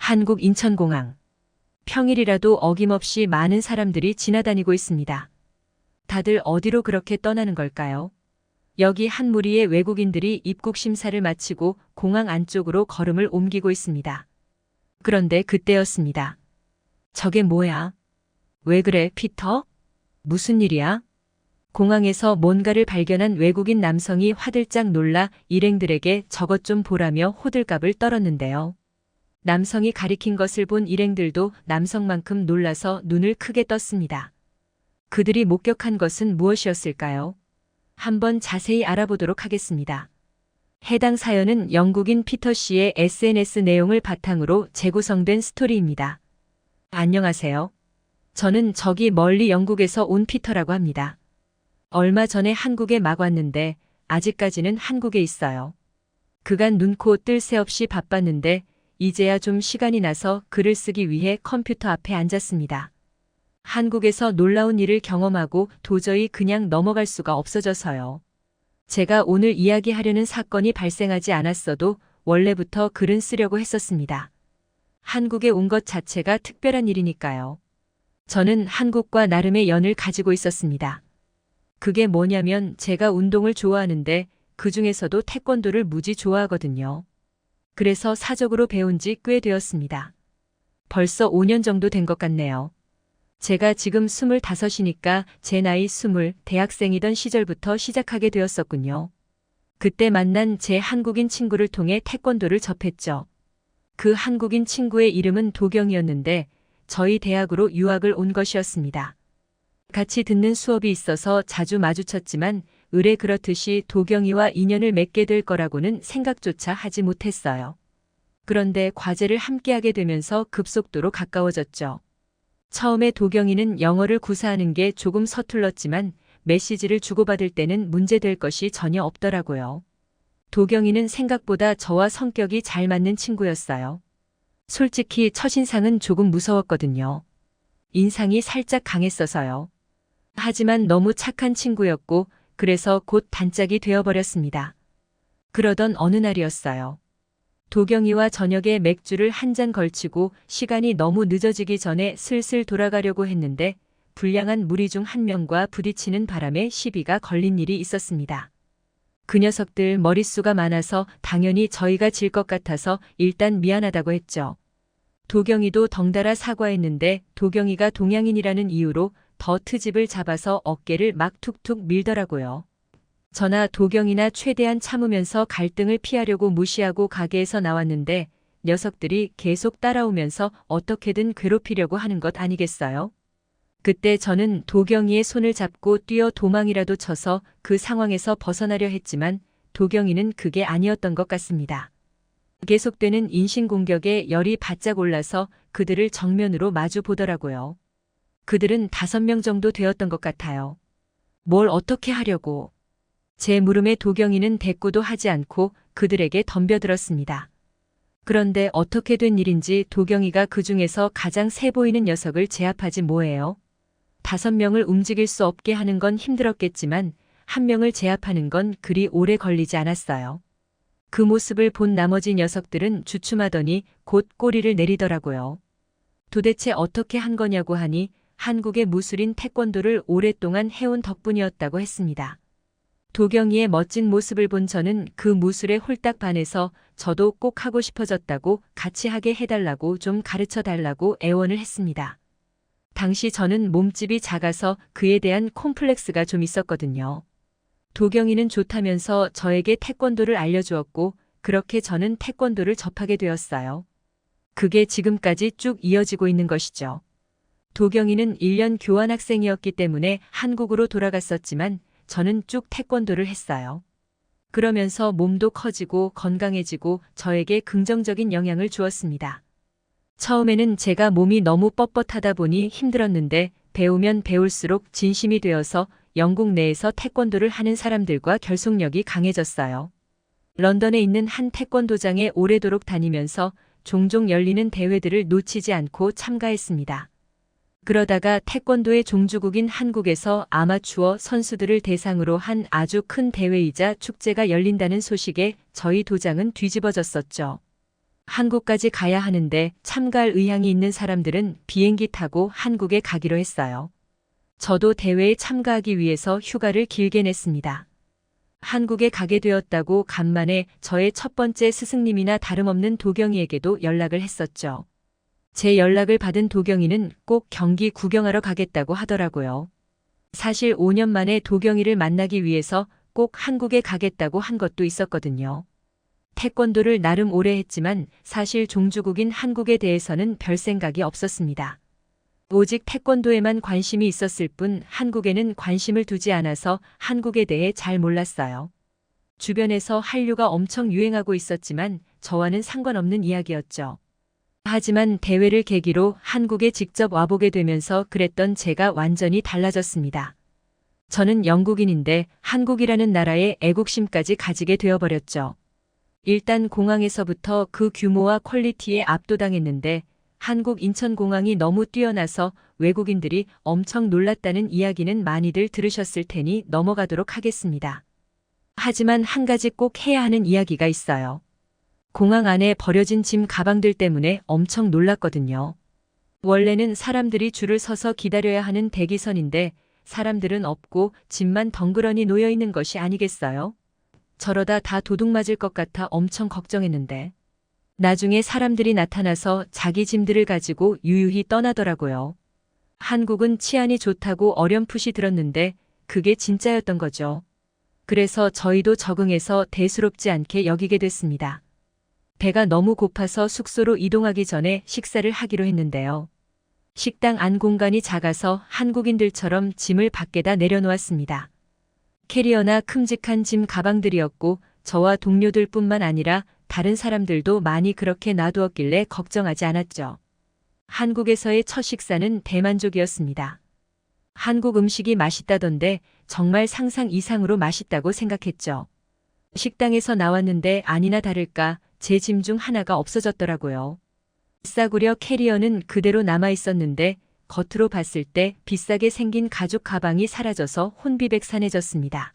한국 인천공항. 평일이라도 어김없이 많은 사람들이 지나다니고 있습니다. 다들 어디로 그렇게 떠나는 걸까요? 여기 한 무리의 외국인들이 입국 심사를 마치고 공항 안쪽으로 걸음을 옮기고 있습니다. 그런데 그때였습니다. 저게 뭐야? 왜 그래, 피터? 무슨 일이야? 공항에서 뭔가를 발견한 외국인 남성이 화들짝 놀라 일행들에게 저것 좀 보라며 호들갑을 떨었는데요. 남성이 가리킨 것을 본 일행들도 남성만큼 놀라서 눈을 크게 떴습니다. 그들이 목격한 것은 무엇이었을까요? 한번 자세히 알아보도록 하겠습니다. 해당 사연은 영국인 피터 씨의 SNS 내용을 바탕으로 재구성된 스토리입니다. 안녕하세요. 저는 저기 멀리 영국에서 온 피터라고 합니다. 얼마 전에 한국에 막 왔는데 아직까지는 한국에 있어요. 그간 눈코 뜰 새 없이 바빴는데 이제야 좀 시간이 나서 글을 쓰기 위해 컴퓨터 앞에 앉았습니다. 한국에서 놀라운 일을 경험하고 도저히 그냥 넘어갈 수가 없어져서요. 제가 오늘 이야기하려는 사건이 발생하지 않았어도 원래부터 글은 쓰려고 했었습니다. 한국에 온 것 자체가 특별한 일이니까요. 저는 한국과 나름의 연을 가지고 있었습니다. 그게 뭐냐면 제가 운동을 좋아하는데 그중에서도 태권도를 무지 좋아하거든요. 그래서 사적으로 배운 지 꽤 되었습니다. 벌써 5년 정도 된 것 같네요. 제가 지금 25이니까 제 나이 20, 대학생이던 시절부터 시작하게 되었었군요. 그때 만난 제 한국인 친구를 통해 태권도를 접했죠. 그 한국인 친구의 이름은 도경이었는데 저희 대학으로 유학을 온 것이었습니다. 같이 듣는 수업이 있어서 자주 마주쳤지만 의례 그렇듯이 도경이와 인연을 맺게 될 거라고는 생각조차 하지 못했어요. 그런데 과제를 함께하게 되면서 급속도로 가까워졌죠. 처음에 도경이는 영어를 구사하는 게 조금 서툴렀지만 메시지를 주고받을 때는 문제될 것이 전혀 없더라고요. 도경이는 생각보다 저와 성격이 잘 맞는 친구였어요. 솔직히 첫인상은 조금 무서웠거든요. 인상이 살짝 강했어서요. 하지만 너무 착한 친구였고 그래서 곧 단짝이 되어버렸습니다. 그러던 어느 날이었어요. 도경이와 저녁에 맥주를 한 잔 걸치고 시간이 너무 늦어지기 전에 슬슬 돌아가려고 했는데 불량한 무리 중 한 명과 부딪히는 바람에 시비가 걸린 일이 있었습니다. 그 녀석들 머릿수가 많아서 당연히 저희가 질 것 같아서 일단 미안하다고 했죠. 도경이도 덩달아 사과했는데 도경이가 동양인이라는 이유로 더 트집을 잡아서 어깨를 막 툭툭 밀더라고요. 저나 도경이나 최대한 참으면서 갈등을 피하려고 무시하고 가게에서 나왔는데 녀석들이 계속 따라오면서 어떻게든 괴롭히려고 하는 것 아니겠어요? 그때 저는 도경이의 손을 잡고 뛰어 도망이라도 쳐서 그 상황에서 벗어나려 했지만 도경이는 그게 아니었던 것 같습니다. 계속되는 인신공격에 열이 바짝 올라서 그들을 정면으로 마주 보더라고요. 그들은 5명 정도 되었던 것 같아요. 뭘 어떻게 하려고. 제 물음에 도경이는 대꾸도 하지 않고 그들에게 덤벼들었습니다. 그런데 어떻게 된 일인지 도경이가 그 중에서 가장 세 보이는 녀석을 제압하지 뭐예요. 5명을 움직일 수 없게 하는 건 힘들었겠지만 1명을 제압하는 건 그리 오래 걸리지 않았어요. 그 모습을 본 나머지 녀석들은 주춤하더니 곧 꼬리를 내리더라고요. 도대체 어떻게 한 거냐고 하니 한국의 무술인 태권도를 오랫동안 해온 덕분이었다고 했습니다. 도경이의 멋진 모습을 본 저는 그 무술에 홀딱 반해서 저도 꼭 하고 싶어졌다고 같이 하게 해달라고 좀 가르쳐 달라고 애원을 했습니다. 당시 저는 몸집이 작아서 그에 대한 콤플렉스가 좀 있었거든요. 도경이는 좋다면서 저에게 태권도를 알려주었고 그렇게 저는 태권도를 접하게 되었어요. 그게 지금까지 쭉 이어지고 있는 것이죠. 도경이는 1년 교환학생이었기 때문에 한국으로 돌아갔었지만 저는 쭉 태권도를 했어요. 그러면서 몸도 커지고 건강해지고 저에게 긍정적인 영향을 주었습니다. 처음에는 제가 몸이 너무 뻣뻣하다 보니 힘들었는데 배우면 배울수록 진심이 되어서 영국 내에서 태권도를 하는 사람들과 결속력이 강해졌어요. 런던에 있는 한 태권도장에 오래도록 다니면서 종종 열리는 대회들을 놓치지 않고 참가했습니다. 그러다가 태권도의 종주국인 한국에서 아마추어 선수들을 대상으로 한 아주 큰 대회이자 축제가 열린다는 소식에 저희 도장은 뒤집어졌었죠. 한국까지 가야 하는데 참가할 의향이 있는 사람들은 비행기 타고 한국에 가기로 했어요. 저도 대회에 참가하기 위해서 휴가를 길게 냈습니다. 한국에 가게 되었다고 간만에 저의 첫 번째 스승님이나 다름없는 도경이에게도 연락을 했었죠. 제 연락을 받은 도경이는 꼭 경기 구경하러 가겠다고 하더라고요. 사실 5년 만에 도경이를 만나기 위해서 꼭 한국에 가겠다고 한 것도 있었거든요. 태권도를 나름 오래 했지만 사실 종주국인 한국에 대해서는 별 생각이 없었습니다. 오직 태권도에만 관심이 있었을 뿐 한국에는 관심을 두지 않아서 한국에 대해 잘 몰랐어요. 주변에서 한류가 엄청 유행하고 있었지만 저와는 상관없는 이야기였죠. 하지만 대회를 계기로 한국에 직접 와보게 되면서 그랬던 제가 완전히 달라졌습니다. 저는 영국인인데 한국이라는 나라에 애국심까지 가지게 되어버렸죠. 일단 공항에서부터 그 규모와 퀄리티에 압도당했는데 한국 인천공항이 너무 뛰어나서 외국인들이 엄청 놀랐다는 이야기는 많이들 들으셨을 테니 넘어가도록 하겠습니다. 하지만 한 가지 꼭 해야 하는 이야기가 있어요. 공항 안에 버려진 짐 가방들 때문에 엄청 놀랐거든요. 원래는 사람들이 줄을 서서 기다려야 하는 대기선인데 사람들은 없고 짐만 덩그러니 놓여 있는 것이 아니겠어요? 저러다 다 도둑 맞을 것 같아 엄청 걱정했는데 나중에 사람들이 나타나서 자기 짐들을 가지고 유유히 떠나더라고요. 한국은 치안이 좋다고 어렴풋이 들었는데 그게 진짜였던 거죠. 그래서 저희도 적응해서 대수롭지 않게 여기게 됐습니다. 배가 너무 고파서 숙소로 이동하기 전에 식사를 하기로 했는데요. 식당 안 공간이 작아서 한국인들처럼 짐을 밖에다 내려놓았습니다. 캐리어나 큼직한 짐 가방들이었고 저와 동료들 뿐만 아니라 다른 사람들도 많이 그렇게 놔두었길래 걱정하지 않았죠. 한국에서의 첫 식사는 대만족이었습니다. 한국 음식이 맛있다던데 정말 상상 이상으로 맛있다고 생각했죠. 식당에서 나왔는데 아니나 다를까 제 짐 중 하나가 없어졌더라고요. 싸구려 캐리어는 그대로 남아 있었는데 겉으로 봤을 때 비싸게 생긴 가죽 가방이 사라져서 혼비백산해졌습니다.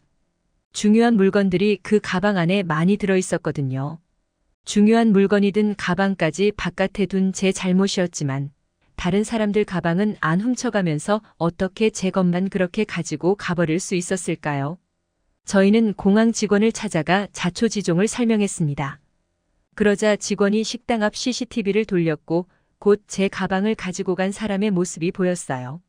중요한 물건들이 그 가방 안에 많이 들어 있었거든요. 중요한 물건이 든 가방까지 바깥에 둔 제 잘못이었지만 다른 사람들 가방은 안 훔쳐가면서 어떻게 제 것만 그렇게 가지고 가버릴 수 있었을까요? 저희는 공항 직원을 찾아가 자초지종을 설명했습니다. 그러자 직원이 식당 앞 CCTV를 돌렸고 곧 제 가방을 가지고 간 사람의 모습이 보였어요.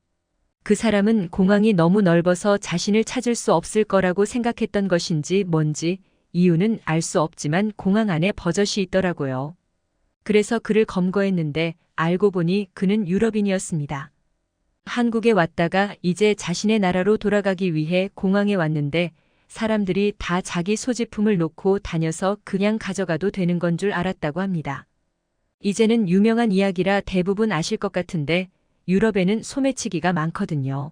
그 사람은 공항이 너무 넓어서 자신을 찾을 수 없을 거라고 생각했던 것인지 뭔지 이유는 알 수 없지만 공항 안에 버젓이 있더라고요. 그래서 그를 검거했는데 알고 보니 그는 유럽인이었습니다. 한국에 왔다가 이제 자신의 나라로 돌아가기 위해 공항에 왔는데 사람들이 다 자기 소지품을 놓고 다녀서 그냥 가져가도 되는 건 줄 알았다고 합니다. 이제는 유명한 이야기라 대부분 아실 것 같은데 유럽에는 소매치기가 많거든요.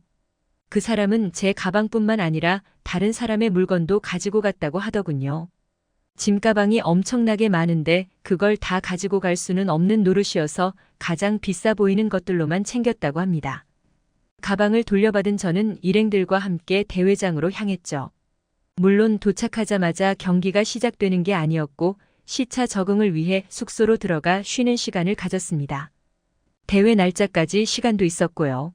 그 사람은 제 가방뿐만 아니라 다른 사람의 물건도 가지고 갔다고 하더군요. 짐가방이 엄청나게 많은데 그걸 다 가지고 갈 수는 없는 노릇이어서 가장 비싸 보이는 것들로만 챙겼다고 합니다. 가방을 돌려받은 저는 일행들과 함께 대회장으로 향했죠. 물론 도착하자마자 경기가 시작되는 게 아니었고 시차 적응을 위해 숙소로 들어가 쉬는 시간을 가졌습니다. 대회 날짜까지 시간도 있었고요.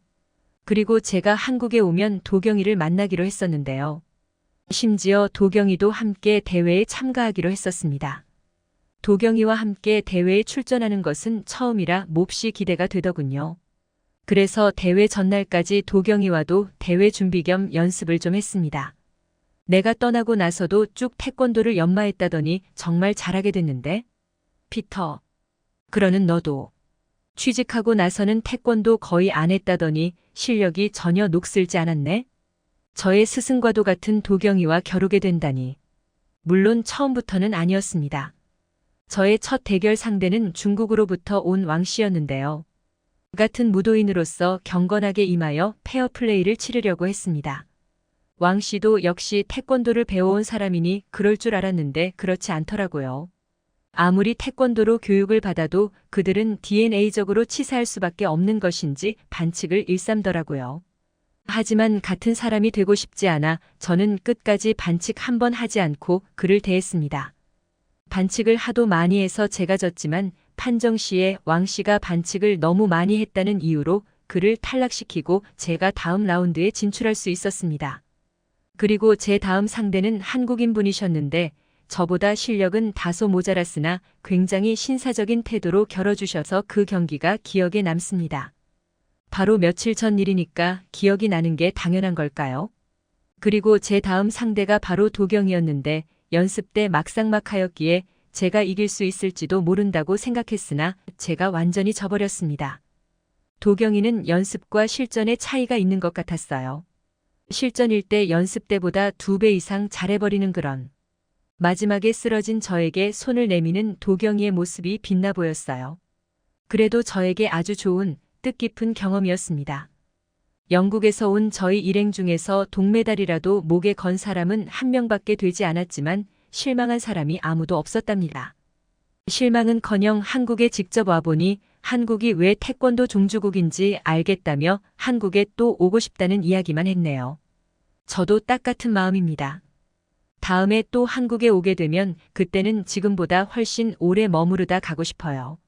그리고 제가 한국에 오면 도경이를 만나기로 했었는데요. 심지어 도경이도 함께 대회에 참가하기로 했었습니다. 도경이와 함께 대회에 출전하는 것은 처음이라 몹시 기대가 되더군요. 그래서 대회 전날까지 도경이와도 대회 준비 겸 연습을 좀 했습니다. 내가 떠나고 나서도 쭉 태권도를 연마했다더니 정말 잘하게 됐는데? 피터, 그러는 너도. 취직하고 나서는 태권도 거의 안 했다더니 실력이 전혀 녹슬지 않았네? 저의 스승과도 같은 도경이와 겨루게 된다니. 물론 처음부터는 아니었습니다. 저의 첫 대결 상대는 중국으로부터 온 왕씨였는데요. 같은 무도인으로서 경건하게 임하여 페어플레이를 치르려고 했습니다. 왕씨도 역시 태권도를 배워온 사람이니 그럴 줄 알았는데 그렇지 않더라고요. 아무리 태권도로 교육을 받아도 그들은 DNA적으로 치사할 수밖에 없는 것인지 반칙을 일삼더라고요. 하지만 같은 사람이 되고 싶지 않아 저는 끝까지 반칙 한 번 하지 않고 그를 대했습니다. 반칙을 하도 많이 해서 제가 졌지만 판정 시에 왕 씨가 반칙을 너무 많이 했다는 이유로 그를 탈락시키고 제가 다음 라운드에 진출할 수 있었습니다. 그리고 제 다음 상대는 한국인 분이셨는데 저보다 실력은 다소 모자랐으나 굉장히 신사적인 태도로 겨뤄주셔서 그 경기가 기억에 남습니다. 바로 며칠 전 일이니까 기억이 나는 게 당연한 걸까요? 그리고 제 다음 상대가 바로 도경이었는데 연습 때 막상막하였기에 제가 이길 수 있을지도 모른다고 생각했으나 제가 완전히 져버렸습니다. 도경이는 연습과 실전의 차이가 있는 것 같았어요. 실전일 때 연습 때보다 2배 이상 잘해버리는 그런. 마지막에 쓰러진 저에게 손을 내미는 도경이의 모습이 빛나 보였어요. 그래도 저에게 아주 좋은 뜻깊은 경험이었습니다. 영국에서 온 저희 일행 중에서 동메달이라도 목에 건 사람은 한 명밖에 되지 않았지만 실망한 사람이 아무도 없었답니다. 실망은커녕 한국에 직접 와보니 한국이 왜 태권도 종주국인지 알겠다며 한국에 또 오고 싶다는 이야기만 했네요. 저도 딱 같은 마음입니다. 다음에 또 한국에 오게 되면 그때는 지금보다 훨씬 오래 머무르다 가고 싶어요.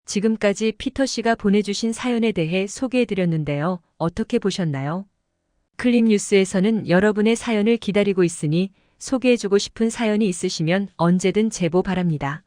지금까지 피터 씨가 보내주신 사연에 대해 소개해드렸는데요. 어떻게 보셨나요? 클립뉴스에서는 여러분의 사연을 기다리고 있으니 소개해주고 싶은 사연이 있으시면 언제든 제보 바랍니다.